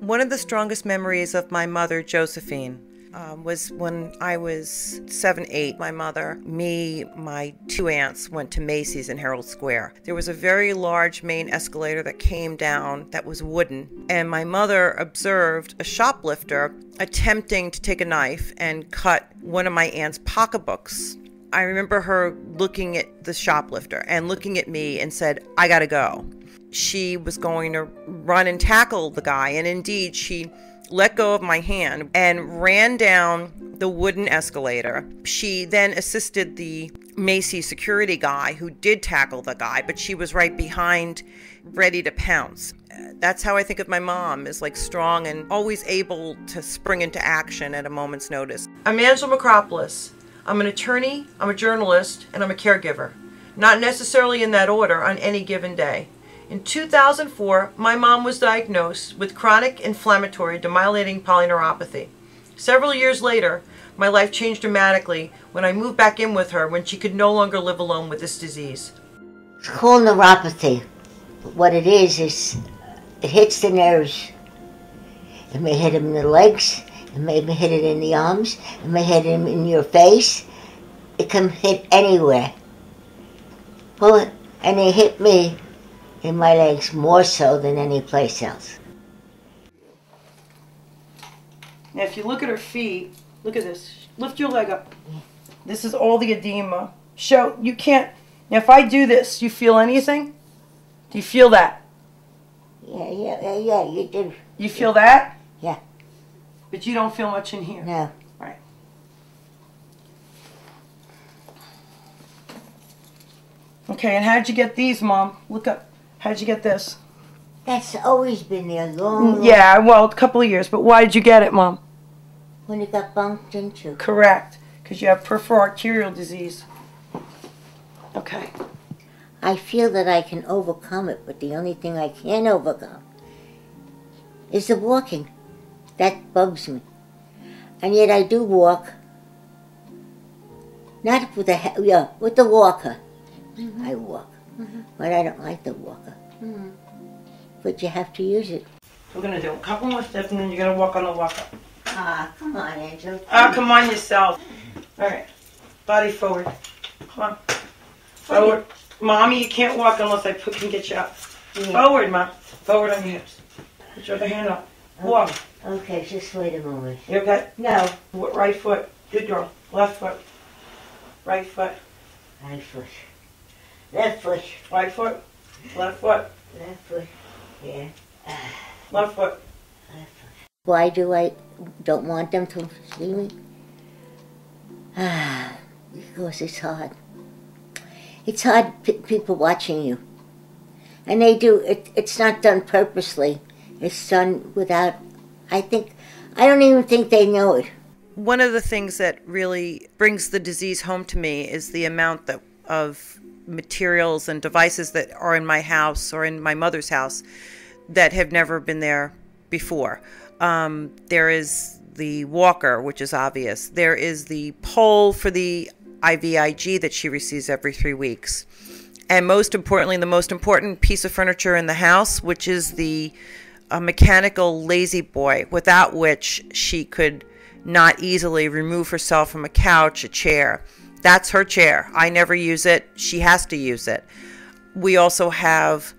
One of the strongest memories of my mother, Josephine, was when I was 7, 8. My mother, me, my 2 aunts went to Macy's in Herald Square. There was a very large main escalator that came down that was wooden, and my mother observed a shoplifter attempting to take a knife and cut one of my aunt's pocketbooks. I remember her looking at the shoplifter and looking at me and said, "I gotta go." She was going to run and tackle the guy, and indeed she let go of my hand and ran down the wooden escalator. She then assisted the Macy's security guy who did tackle the guy, but she was right behind, ready to pounce. That's how I think of my mom, is like strong and always able to spring into action at a moment's notice. I'm Angela Macropolis. I'm an attorney, I'm a journalist, and I'm a caregiver. Not necessarily in that order on any given day. In 2004, my mom was diagnosed with chronic inflammatory demyelinating polyneuropathy. Several years later, my life changed dramatically when I moved back in with her when she could no longer live alone with this disease. It's called neuropathy. What it is it hits the nerves. It may hit them in the legs, it may hit it in the arms, it may hit them in your face. It can hit anywhere. Well, and it hit me in my legs more so than any place else. Now if you look at her feet, look at this. Lift your leg up. This is all the edema. You can't, now if I do this, you feel anything? Do you feel that? Yeah, you do. You feel that? Yeah. But you don't feel much in here? No. Right. Okay, and how'd you get these, Mom? Look up. How'd you get this? That's always been there long. Yeah, well, a couple of years. But why did you get it, Mom? When you got bumped into. Correct. Because you have peripheral arterial disease. Okay. I feel that I can overcome it, but the only thing I can't overcome is the walking. That bugs me. And yet I do walk. Not with with the walker. Mm-hmm. I walk. Mm-hmm. But I don't like the walker. Mm-hmm. But you have to use it. We're going to do a couple more steps and then you're going to walk on the walker. Ah, come on, Angel. Ah, come on yourself. All right. Body forward. Come on. Forward. Mommy, you can't walk unless I can get you up. Yeah. Forward, Mom. Forward on your hips. Put your other hand up. Walk. Okay, just wait a moment. You okay? No. Right foot. Good girl. Left foot. Right foot. Right foot. Left foot. Right foot. Left foot. Left foot. Yeah. Left foot. Left foot. Why do I don't want them to see me? Because it's hard. It's hard, people watching you. And they do, it's not done purposely. It's done without, I don't even think they know it. One of the things that really brings the disease home to me is the amount of materials and devices that are in my house or in my mother's house that have never been there before. There is the walker, which is obvious. There is the pole for the IVIG that she receives every 3 weeks. And most importantly, the most important piece of furniture in the house, which is the mechanical lazy boy, without which she could not easily remove herself from a couch, a chair. That's her chair. I never use it. She has to use it. We also have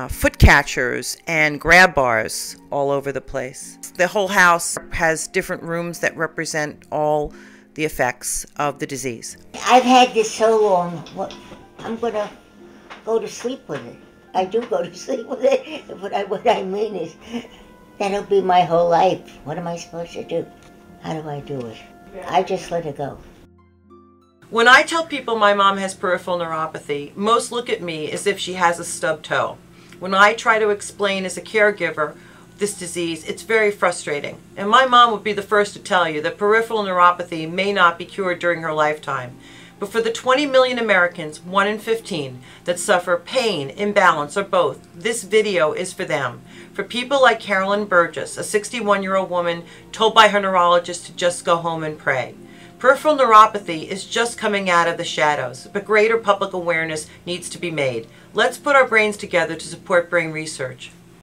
foot catchers and grab bars all over the place. The whole house has different rooms that represent all the effects of the disease. I've had this so long, I'm going to go to sleep with it. I do go to sleep with it. What I mean is, that'll be my whole life. What am I supposed to do? How do I do it? I just let it go. When I tell people my mom has peripheral neuropathy, most look at me as if she has a stubbed toe. When I try to explain as a caregiver this disease, it's very frustrating. And my mom would be the first to tell you that peripheral neuropathy may not be cured during her lifetime. But for the 20 million Americans, 1 in 15, that suffer pain, imbalance, or both, this video is for them. For people like Carolyn Burgess, a 61-year-old woman told by her neurologist to just go home and pray. Peripheral neuropathy is just coming out of the shadows, but greater public awareness needs to be made. Let's put our brains together to support brain research.